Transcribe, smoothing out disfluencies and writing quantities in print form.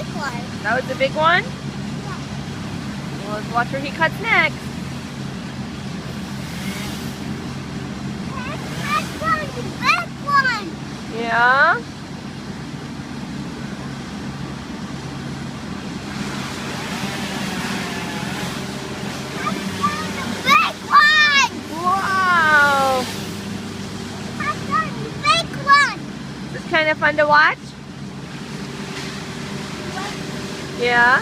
big one. That was the big one? Yeah. Well, let's watch where he cuts next. That's the big one. Yeah? That's the big one. Wow! That's the big one. Is this kind of fun to watch? Yeah?